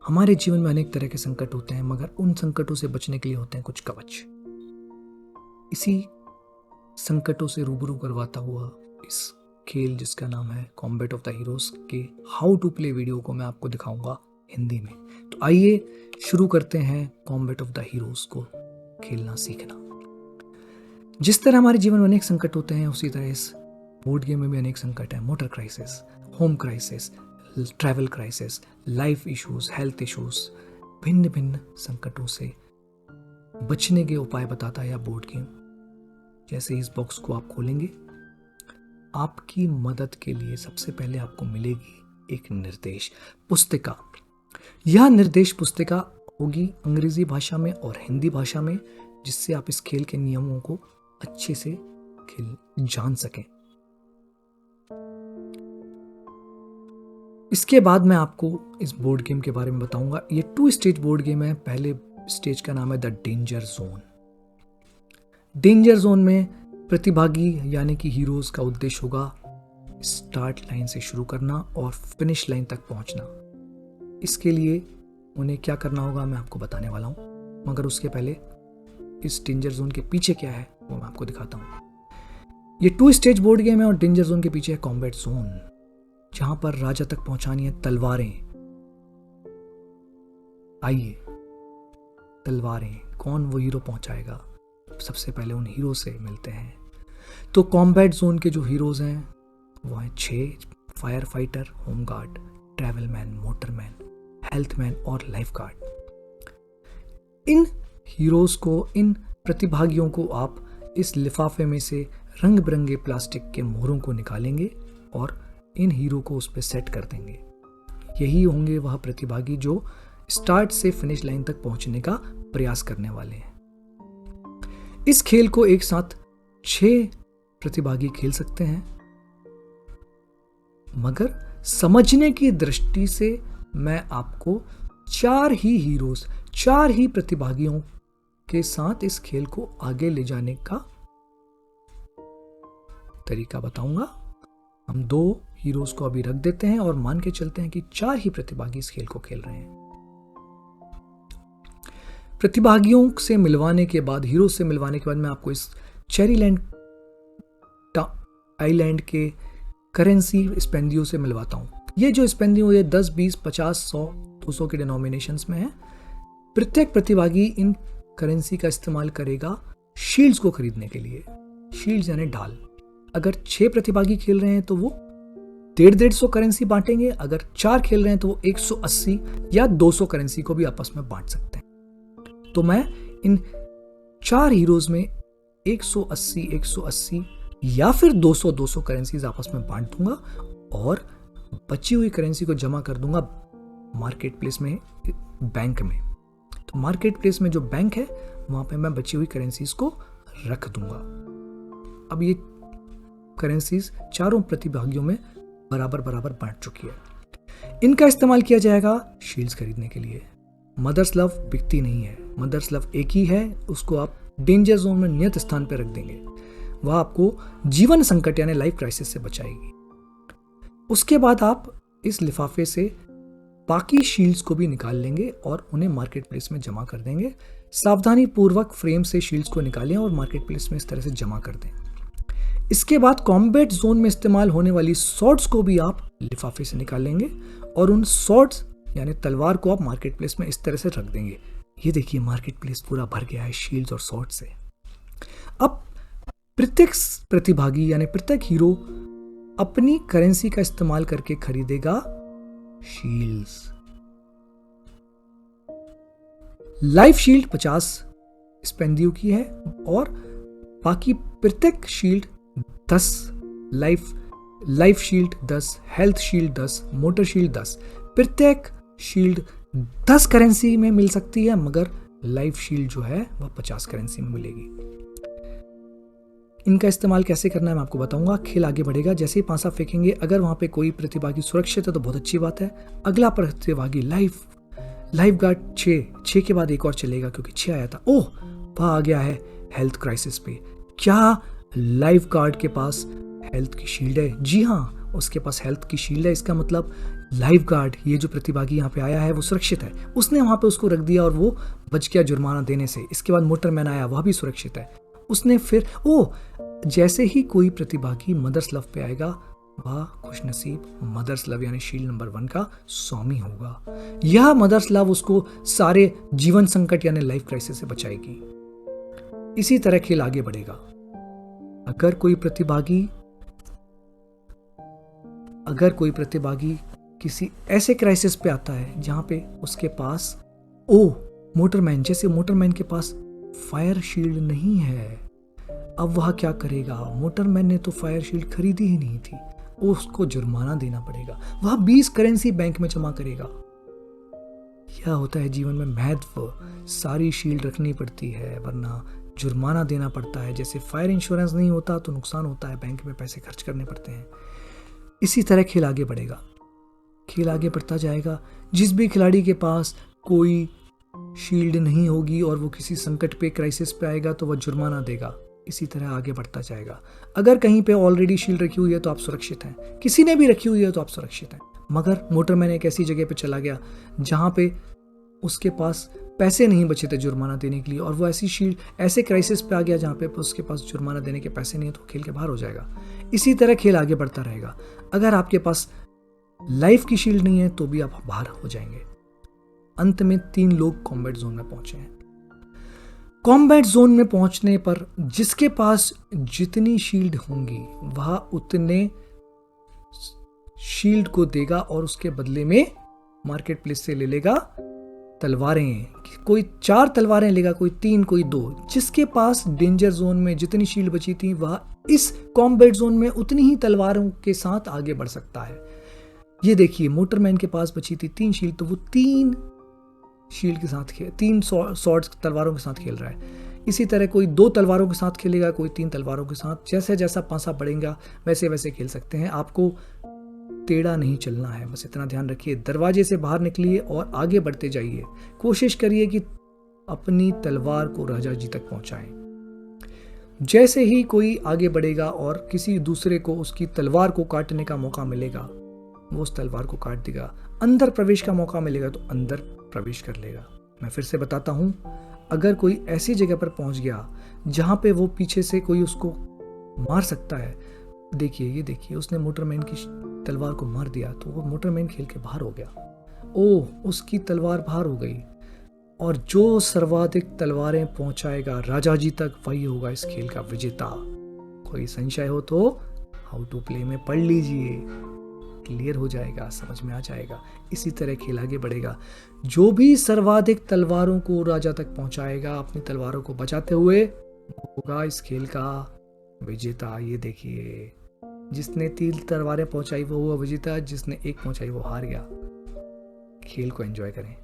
हमारे जीवन में अनेक तरह के संकट होते हैं, मगर उन संकटों से बचने के लिए होते हैं कुछ कवच। इसी संकटों से रूबरू करवाता हुआ इस खेल जिसका नाम है कॉम्बैट ऑफ द हीरोज के हाउ टू प्ले वीडियो को मैं आपको दिखाऊंगा हिंदी में। तो आइए शुरू करते हैं कॉम्बैट ऑफ द हीरोज को खेलना सीखना। जिस तरह हमारे जीवन में अनेक संकट होते हैं, उसी तरह इस बोर्ड गेम में भी अनेक संकट है। Motor crisis, home crisis, travel crisis, life issues, health issues, भिन्न भिन्न संकटों से बचने के उपाय बताता है यह बोर्ड गेम। जैसे इस बॉक्स को आप खोलेंगे, आपकी मदद के लिए सबसे पहले आपको मिलेगी एक निर्देश पुस्तिका। यह निर्देश पुस्तिका होगी अंग्रेजी भाषा में और हिंदी भाषा में, जिससे आप इस खेल के नियमों को अच्छे से जान सकें। इसके बाद मैं आपको इस बोर्ड गेम के बारे में बताऊंगा। ये 2 स्टेज बोर्ड गेम है। पहले स्टेज का नाम है the danger zone. Danger zone में प्रतिभागी यानी कि हीरोज का उद्देश्य होगा स्टार्ट लाइन से शुरू करना और फिनिश लाइन तक पहुंचना। इसके लिए उन्हें क्या करना होगा मैं आपको बताने वाला हूं, मगर उसके पहले इस डेंजर जोन के पीछे क्या है वो मैं आपको दिखाता हूं। ये 2 स्टेज बोर्ड गेम है और डेंजर जोन के पीछे है कॉम्बैट जोन, जहां पर राजा तक पहुंचानी है तलवारें। आइए, तलवारें कौन वो हीरो पहुंचाएगा? सबसे पहले उन हीरो से मिलते हैं। तो कॉम्बैट जोन के जो हीरोज हैं वो हैं 6 fire fighter, home guard, travel man, motorman, health man और लाइफ गार्ड। इन हीरोज को, इन प्रतिभागियों को आप इस लिफाफे में से रंग बिरंगे प्लास्टिक के मोहरों को निकालेंगे और इन हीरो को उस पर सेट कर देंगे। यही होंगे वह प्रतिभागी जो स्टार्ट से फिनिश लाइन तक पहुंचने का प्रयास करने वाले हैं। इस खेल को एक साथ 6 प्रतिभागी खेल सकते हैं, मगर समझने की दृष्टि से मैं आपको 4 ही हीरोज, 4 ही प्रतिभागियों के साथ इस खेल को आगे ले जाने का तरीका बताऊंगा। हम 2 हीरोज को अभी रख देते हैं और मान के चलते हैं कि 4 ही प्रतिभागी इस खेल को खेल रहे हैं। प्रतिभागियों से मिलवाने के बाद, हीरो से मिलवाने के बाद मैं आपको इस चेरीलैंड आइलैंड के करेंसी स्पेंदियो से मिलवाता हूं। ये जो स्पेंदियो ये 10, 20, 50, 100, 200 के डिनोमिनेशंस में है। प्रत्येक प्रतिभागी इन करेंसी का इस्तेमाल करेगा शील्ड्स को खरीदने के लिए। शील्ड्स यानी ढाल। अगर 6 प्रतिभागी खेल रहे हैं तो वो 150 करेंसी बांटेंगे। अगर 4 खेल रहे हैं तो वो 180 या 200 करेंसी को भी आपस में बांट सकते हैं। तो मैं इन 4 हीरोज में 180, 180 या फिर 200 करेंसीज आपस में बांट दूंगा और बची हुई करेंसी को जमा कर दूंगा मार्केट प्लेस में, बैंक में। तो मार्केट प्लेस में जो बैंक है वहां पे मैं बची हुई करेंसीज को रख दूंगा। अब ये करेंसीज 4 प्रतिभागियों में बराबर बराबर बांट चुकी है। इनका इस्तेमाल किया जाएगा शील्ड्स खरीदने के लिए। मदर्स लव बिकती नहीं है। मदर्स लव एक ही है, उसको आप डेंजर जोन में नियत स्थान पर रख देंगे। वह आपको जीवन संकट यानी लाइफ क्राइसिस से बचाएगी। उसके बाद आप इस लिफाफे से बाकी शील्ड्स को भी निकाल लेंगे और उन्हें मार्केट प्लेस में जमा कर देंगे। सावधानी पूर्वक फ्रेम से शील्ड्स को निकालें और मार्केट प्लेस में इस तरह से जमा कर दें। इसके बाद कॉम्बैट जोन में इस्तेमाल होने वाली स्वॉर्ड्स को भी आप लिफाफे से निकालेंगे और उन स्वॉर्ड्स यानी तलवार को आप मार्केट प्लेस में इस तरह से रख देंगे। ये देखिए, मार्केट प्लेस पूरा भर गया है शील्ड्स और स्वॉर्ड से। अब प्रत्येक प्रतिभागी यानी प्रत्येक हीरो अपनी करेंसी का इस्तेमाल करके खरीदेगा शील्ड्स। लाइफ शील्ड 50 स्पेंदियो की है और बाकी प्रत्येक shield 10, life shield 10, health shield 10, motor shield 10। प्रत्येक शील्ड 10 करेंसी में मिल सकती है, मगर लाइफ शील्ड जो है वह 50 करेंसी में मिलेगी। इनका इस्तेमाल कैसे करना है मैं आपको बताऊंगा। खेल आगे बढ़ेगा। जैसे ही पासा फेंकेंगे, अगर वहां पे कोई प्रतिभागी सुरक्षित है तो बहुत अच्छी बात है। अगला प्रतिभागी लाइफ गार्ड 6 के बाद एक और चलेगा क्योंकि 6 आया था। ओह, वह आ गया है हेल्थ क्राइसिस पे। क्या लाइफ गार्ड के पास हेल्थ की शील्ड है? जी हाँ, उसके पास हेल्थ की शील्ड है। इसका मतलब लाइफ गार्ड, ये जो प्रतिभागी यहाँ पे आया है वो सुरक्षित है, उसने वहाँ पे उसको रख दिया और वो बच गया जुर्माना देने से। इसके बाद मोटरमैन आया, वह भी सुरक्षित है, उसने फिर जैसे ही कोई प्रतिभागी मदर्स लव पे आएगा, वह खुशनसीब मदर्स लव यानी शील्ड नंबर 1 का स्वामी होगा। यह मदर्स लव उसको सारे जीवन संकट यानी लाइफ क्राइसिस से बचाएगी। इसी तरह खेल आगे बढ़ेगा। अगर कोई प्रतिभागी किसी ऐसे क्राइसिस पे आता है जहां पे उसके पास मोटरमैन, जैसे मोटरमैन के पास फायर शील्ड नहीं है, अब वह क्या करेगा? मोटरमैन ने तो फायर शील्ड खरीदी ही नहीं थी, उसको जुर्माना देना पड़ेगा। वह 20 करेंसी बैंक में जमा करेगा। यह होता है जीवन में महत्व, सारी शील्ड रखनी पड़ती है वरना जुर्माना देना पड़ता है। जैसे फायर इंश्योरेंस नहीं होता तो नुकसान होता है, बैंक में पैसे खर्च करने पड़ते हैं। इसी तरह खेल आगे बढ़ेगा, खेल आगे बढ़ता जाएगा। जिस भी खिलाड़ी के पास कोई शील्ड नहीं होगी और वो किसी संकट पे, क्राइसिस पे आएगा तो वह जुर्माना देगा। इसी तरह आगे बढ़ता जाएगा। अगर कहीं पे ऑलरेडी शील्ड रखी हुई है तो आप सुरक्षित हैं, किसी ने भी रखी हुई है तो आप सुरक्षित हैं। मगर मोटरमैन एक ऐसी जगह पे चला गया जहां पे उसके पास पैसे नहीं बचे थे जुर्माना देने के लिए, और वो ऐसे क्राइसिस पे आ गया जहां पे उसके पास जुर्माना देने के पैसे नहीं है, तो खेल के बाहर हो जाएगा। इसी तरह खेल आगे बढ़ता रहेगा। अगर आपके पास लाइफ की शील्ड नहीं है तो भी आप बाहर हो जाएंगे। अंत में 3 लोग कॉम्बैट जोन में पहुंचे हैं। कॉम्बैट जोन में पहुंचने पर जिसके पास जितनी शील्ड होंगी वह उतने शील्ड को देगा और उसके बदले में मार्केट प्लेस से ले लेगा तलवारें। कोई 4 तलवारें लेगा, कोई 3, कोई 2। जिसके पास डेंजर जोन में जितनी शील्ड बची थी वह इस कॉम्बैट जोन में उतनी ही तलवारों के साथ आगे बढ़ सकता है। ये देखिए, मोटरमैन के पास बची थी 3 शील्ड, तो वो 3 शील्ड के साथ 3 स्वॉर्ड्स तलवारों के साथ खेल रहा है। इसी तरह कोई 2 तलवारों के साथ खेलेगा, कोई 3 तलवारों के साथ। जैसे जैसा पासा बढ़ेगा वैसे वैसे खेल सकते हैं। आपको टेढ़ा नहीं चलना है, बस इतना ध्यान रखिए। दरवाजे से बाहर निकलिए और आगे बढ़ते जाइए। कोशिश करिए कि अपनी तलवार को राजा जी तक पहुंचाएं। जैसे ही कोई आगे बढ़ेगा और किसी दूसरे को उसकी तलवार को काटने का मौका मिलेगा, वो उस तलवार को काट देगा। अंदर प्रवेश का मौका मिलेगा तो अंदर प्रवेश कर लेगा। मैं फिर से बताता हूं, अगर कोई ऐसी जगह पर पहुंच गया जहां पे वो पीछे से कोई उसको मार सकता है, देखिए, ये देखिए, उसने मोटरमैन की तलवार को मार दिया तो वो मोटरमैन खेल के बाहर हो गया। उसकी तलवार बाहर हो गई। और जो सर्वाधिक तलवारें पहुंचाएगा राजा जी तक, वही होगा इस खेल का विजेता। कोई संशय हो तो हाउ टू प्ले में पढ़ लीजिए, क्लियर हो जाएगा, समझ में आ जाएगा। इसी तरह खेल आगे बढ़ेगा। जो भी सर्वाधिक तलवारों को राजा तक पहुंचाएगा अपनी तलवारों को बचाते हुए, होगा इस खेल का विजेता। ये देखिए, जिसने 3 तलवारें पहुंचाई वो हुआ विजेता, जिसने 1 पहुंचाई वो हार गया। खेल को एंजॉय करें।